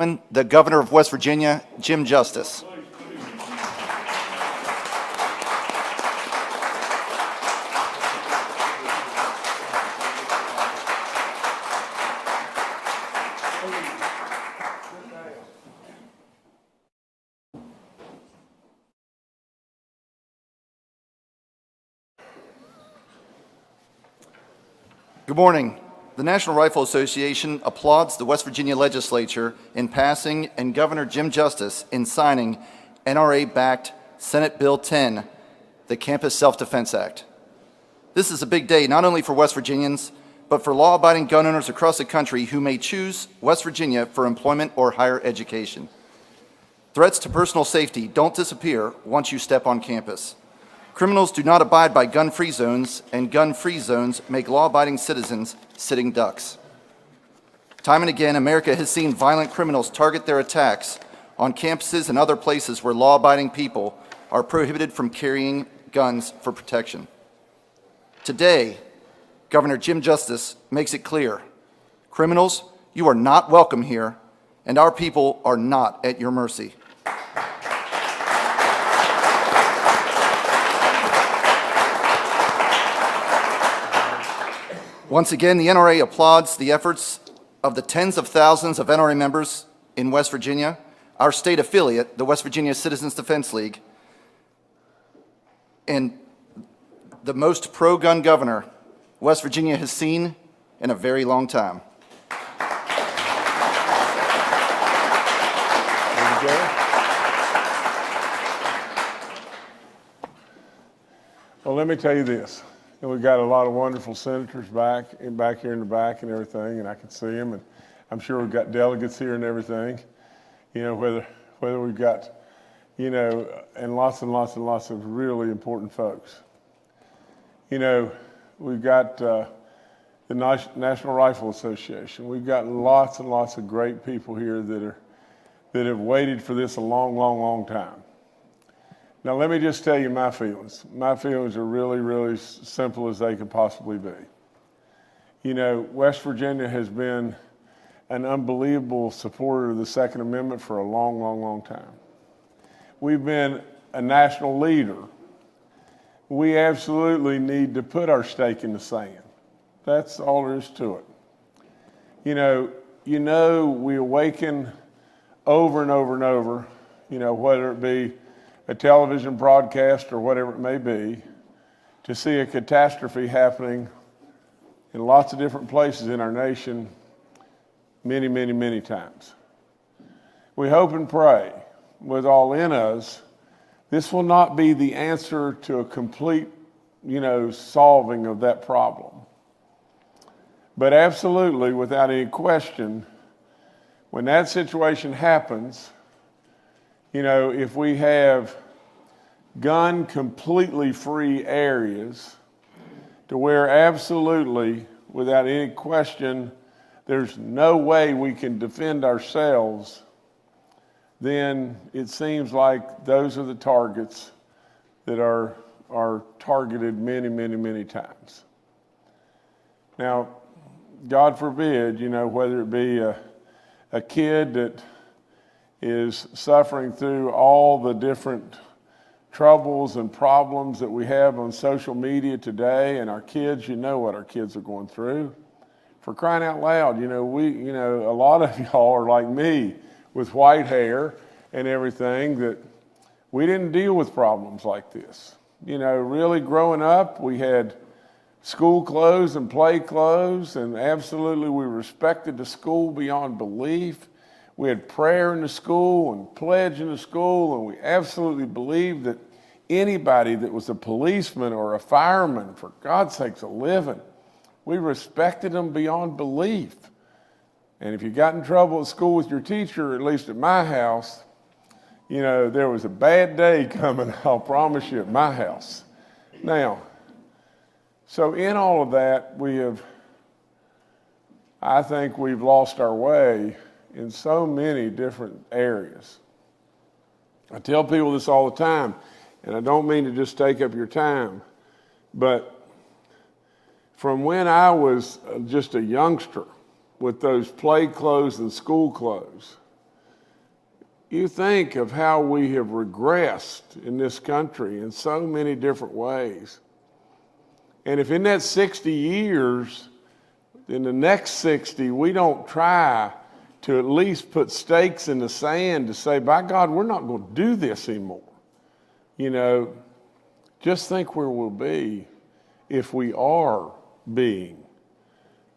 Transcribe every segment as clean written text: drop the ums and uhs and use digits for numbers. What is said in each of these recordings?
The Governor of West Virginia, Jim Justice. Good morning. The National Rifle Association applauds the West Virginia Legislature in passing and Governor Jim Justice in signing NRA-backed Senate Bill 10, the Campus Self-Defense Act. This is a big day not only for West Virginians, but for law-abiding gun owners across the country who may choose West Virginia for employment or higher education. Threats to personal safety don't disappear once you step on campus. Criminals do not abide by gun-free zones, and gun-free zones make law-abiding citizens sitting ducks. Time and again, America has seen violent criminals target their attacks on campuses and other places where law-abiding people are prohibited from carrying guns for protection. Today, Governor Jim Justice makes it clear, criminals, you are not welcome here, and our people are not at your mercy. Once again, the NRA applauds the efforts of the tens of thousands of NRA members in West Virginia, our state affiliate, the West Virginia Citizens Defense League, and the most pro-gun governor West Virginia has seen in a very long time. Well, let me tell you this. And we've got a lot of wonderful senators back here in the back and everything, and I can see them, and I'm sure we've got delegates here and everything. You know, whether we've got, you know, and lots of really important folks. You know, we've got the National Rifle Association. We've got lots and lots of great people here that have waited for this a long time. Now, let me just tell you my feelings. My feelings are really simple as they could possibly be. You know, West Virginia has been an unbelievable supporter of the Second Amendment for a long time. We've been a national leader. We absolutely need to put our stake in the sand. That's all there is to it. You know, we awaken over and over, you know, whether it be a television broadcast or whatever it may be, to see a catastrophe happening in lots of different places in our nation many times. We hope and pray with all in us, this will not be the answer to a complete, you know, solving of that problem. But absolutely, without any question, when that situation happens, you know, if we have gun completely free areas to where absolutely, without any question, there's no way we can defend ourselves, then it seems like those are the targets that are targeted many times. Now, God forbid, you know, whether it be a kid that is suffering through all the different troubles and problems that we have on social media today, and our kids, you know what our kids are going through. For crying out loud, you know, a lot of y'all are like me with white hair and everything, that we didn't deal with problems like this. You know, really growing up, we had school clothes and play clothes, and absolutely we respected the school beyond belief. We had prayer in the school and pledge in the school, and we absolutely believed that anybody that was a policeman or a fireman, for God's sakes, a living, we respected them beyond belief. And if you got in trouble at school with your teacher, at least at my house, you know, there was a bad day coming, I'll promise you, at my house. Now, so in all of that, I think we've lost our way in so many different areas. I tell people this all the time, and I don't mean to just take up your time, but from when I was just a youngster with those play clothes and school clothes, you think of how we have regressed in this country in so many different ways. And if in that 60 years, in the next 60, we don't try to at least put stakes in the sand to say, by God, we're not going to do this anymore. Just think where we'll be if we are being,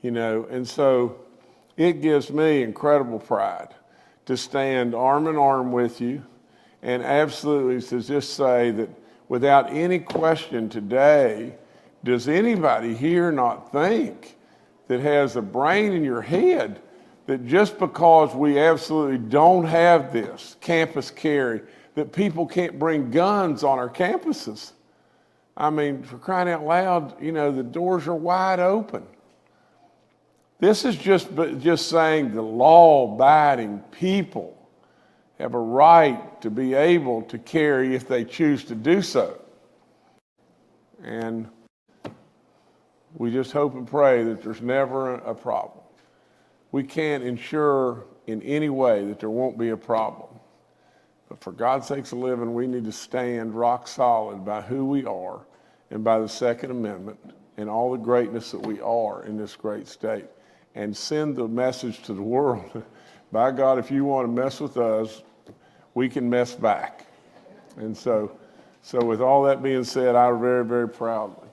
And so it gives me incredible pride to stand arm in arm with you and absolutely to just say that without any question today, does anybody here not think that has a brain in your head that just because we absolutely don't have this campus carry, that people can't bring guns on our campuses? I mean, for crying out loud, the doors are wide open. This is just saying the law-abiding people have a right to be able to carry if they choose to do so. And we just hope and pray that there's never a problem. We can't ensure in any way that there won't be a problem. But for God's sakes of living, we need to stand rock solid by who we are and by the Second Amendment and all the greatness that we are in this great state, and send the message to the world. By God, if you want to mess with us, we can mess back. And so with all that being said, I very, very proudly,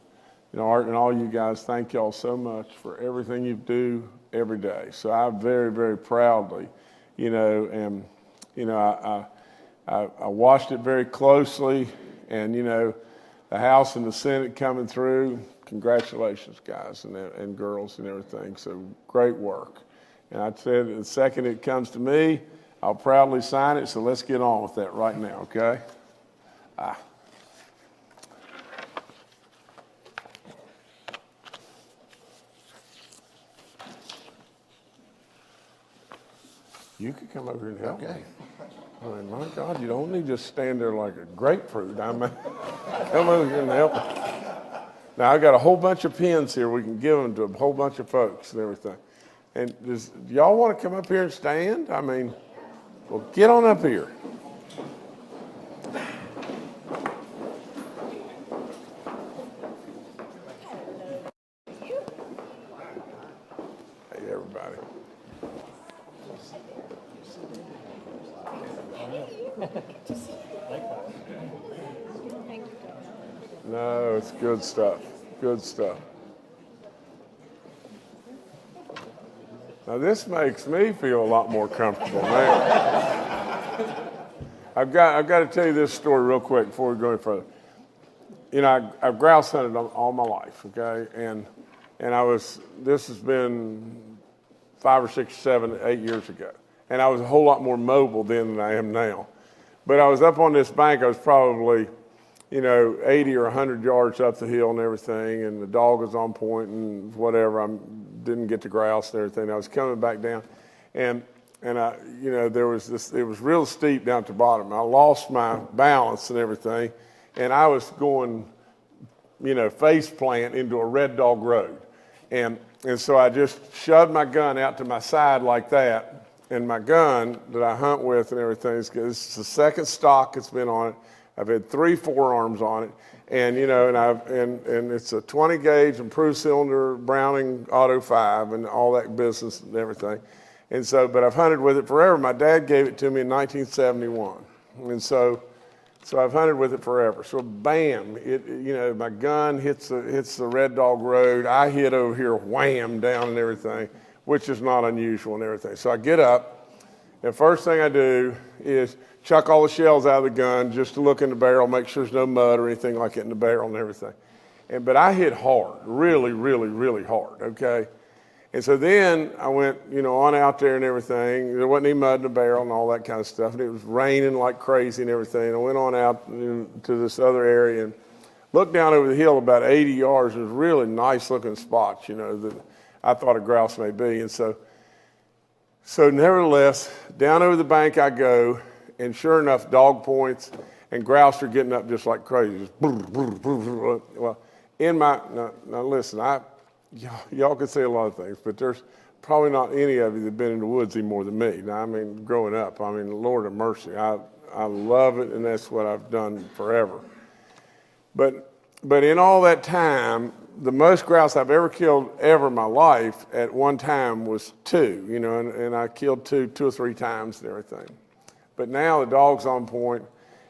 Art and all you guys, thank y'all so much for everything you do every day. So I very, very proudly, I watched it very closely, and, the House and the Senate coming through. Congratulations, guys and girls and everything. So great work. And I said, the second it comes to me, I'll proudly sign it. So let's get on with that right now, okay? You could come over here and help me. I mean, my God, you don't need to just stand there like a grapefruit. I mean, come over here and help me. Now, I got a whole bunch of pins here. We can give them to a whole bunch of folks and everything. And do y'all want to come up here and stand? I mean, well, get on up here. Hey, everybody. No, it's good stuff. Good stuff. Now, this makes me feel a lot more comfortable, man. I've got to tell you this story real quick before we go any further. I've grouse hunted all my life, okay? And this has been 5 or 6, 7, 8 years ago. And I was a whole lot more mobile then than I am now. But I was up on this bank. I was probably, 80 or 100 yards up the hill and everything, and the dog was on point and whatever. I didn't get the grouse and everything. I was coming back down, and I, there was this. It was real steep down at the bottom. I lost my balance and everything, and I was going, face plant into a red dog road, and so I just shoved my gun out to my side like that. And my gun that I hunt with and everything, this is the second stock that's been on it. I've had 3 forearms on it, and and it's a 20 gauge improved cylinder Browning Auto 5 and all that business and everything. And so, but I've hunted with it forever. My dad gave it to me in 1971, and so I've hunted with it forever. So bam, my gun hits the Red Dog Road. I hit over here, wham, down and everything, which is not unusual and everything. So I get up, and first thing I do is chuck all the shells out of the gun just to look in the barrel, make sure there's no mud or anything like it in the barrel and everything. But I hit hard, really, really, really hard, okay? And so then I went, on out there and everything. There wasn't any mud in the barrel and all that kind of stuff. And it was raining like crazy and everything. I went on out to this other area and looked down over the hill about 80 yards. There's really nice looking spots, that I thought a grouse may be. And so nevertheless, down over the bank I go, and sure enough, dog points and grouse are getting up just like crazy. Just well, now listen, y'all can say a lot of things, but there's probably not any of you that have been in the woods any more than me. Now, I mean, growing up, I mean, Lord have mercy. I love it, and that's what I've done forever. But in all that time, the most grouse I've ever killed ever in my life at one time was 2, you know, and I killed 2 or 3 times and everything. But now the dog's on point,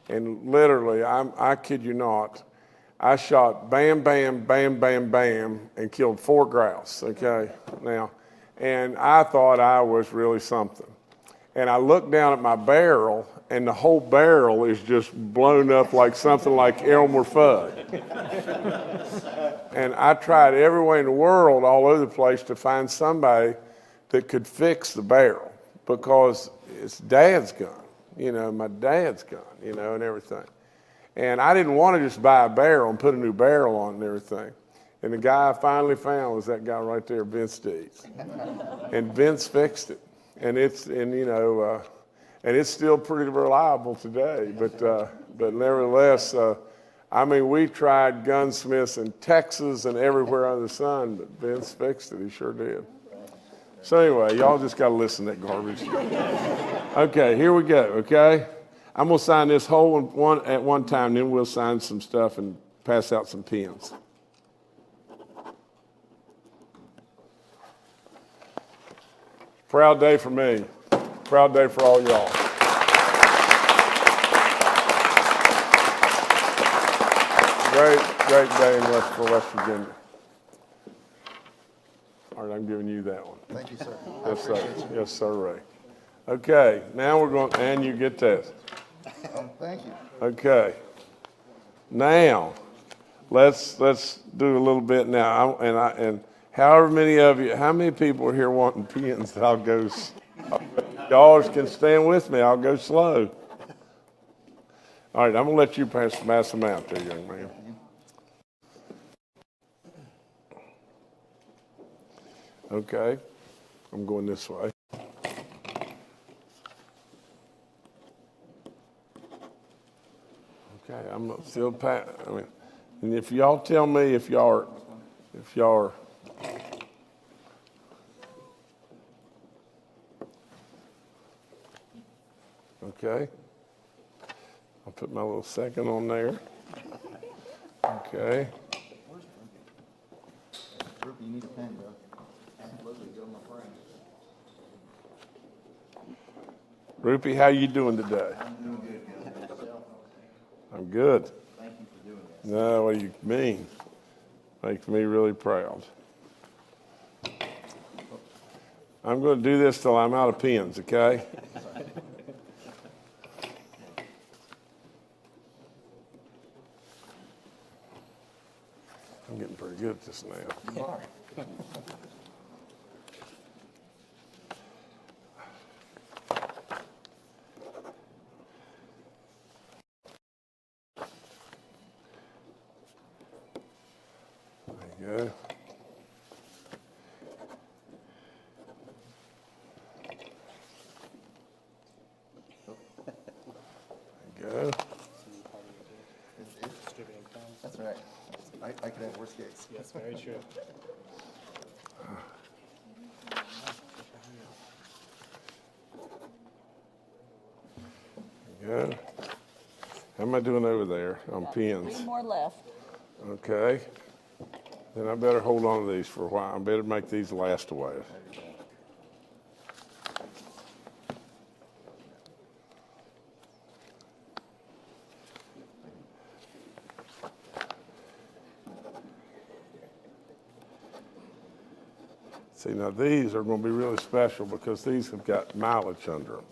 and literally, I kid you not, I shot bam, bam, bam, bam, bam, and killed 4 grouse, okay, now. And I thought I was really something. And I looked down at my barrel, and the whole barrel is just blown up like something like Elmer Fudd. And I tried every way in the world, all over the place, to find somebody that could fix the barrel, because it's Dad's gun, you know, my dad's gun, you know, and everything. And I didn't want to just buy a barrel and put a new barrel on and everything. And the guy I finally found was that guy right there, Vince Dees. And Vince fixed it. And it's still pretty reliable today. But nevertheless, I mean, we tried gunsmiths in Texas and everywhere under the sun, but Vince fixed it. He sure did. So anyway, y'all just got to listen to that garbage. Okay, here we go, okay? I'm going to sign this whole one at one time, then we'll sign some stuff and pass out some pens. Proud day for me. Proud day for all y'all. Great day in West Virginia. All right, I'm giving you that one. Thank you, sir. Yes, sir. Yes, sir, Ray. Okay, now we're going, and you get this. Thank you. Okay. Now, let's do a little bit now. And however many of you, how many people are here wanting pens? I'll go. Y'all can stand with me. I'll go slow. All right, I'm gonna let you pass them out there, young man. Okay, I'm going this way. Okay, I'm still I mean, and if y'all tell me if y'all are. Okay. I'll put my little second on there. Okay. You need a pen, bro. Rupee, how you doing today? I'm doing good. I'm good. Thank you for doing this. No, what do you mean? Makes me really proud. I'm going to do this till I'm out of pens, okay? I'm getting pretty good at this now. You are. There you go. There you go. That's right. I could have worse case. Yes, very true. There you go. How am I doing over there on pens? 3 more left. Okay. Then I better hold on to these for a while. I better make these last a while. See, now these are going to be really special because these have got mileage under them.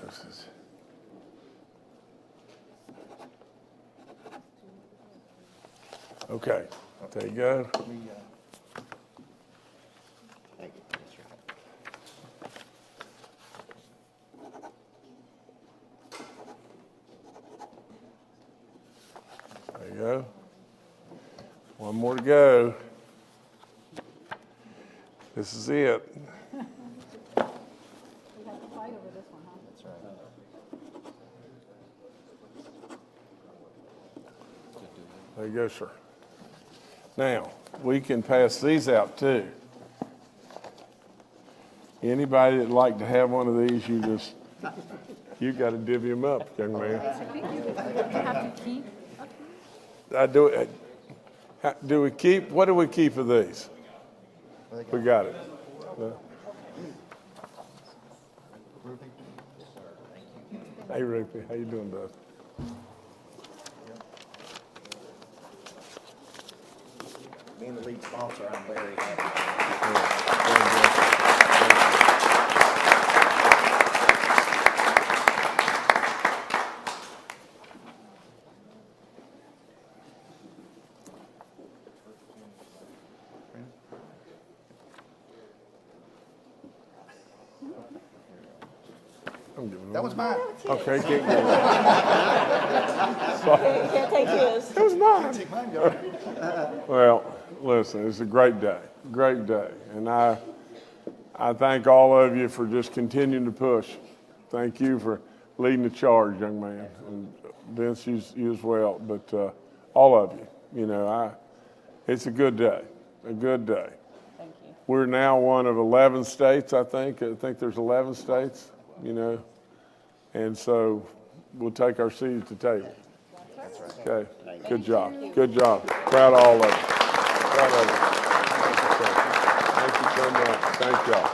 That's right. Okay, there you go. Thank you. That's right. There you go. One more to go. This is it. We have to fight over this one, huh? That's right. There you go, sir. Now, we can pass these out too. Anybody that'd like to have one of these, you got to divvy them up, young man. You have to keep. Do we keep, what do we keep of these? We got it. Hey, Ruthie, how you doing, bud? Being the lead sponsor, I'm very happy. I'm giving That was mine. Okay, keep going. Can't take his. It was mine. Take mine, Governor. Well, listen, it's a great day, and I thank all of you for just continuing to push. Thank you for leading the charge, young man, and Vince, you as well. But all of you, it's a good day, a good day. Thank you. We're now one of 11 states, I think. I think there's 11 states, and so we'll take our seat at the table. Okay, good job, good job. Proud of all of you. Proud of you. Thank you so much. Thank y'all.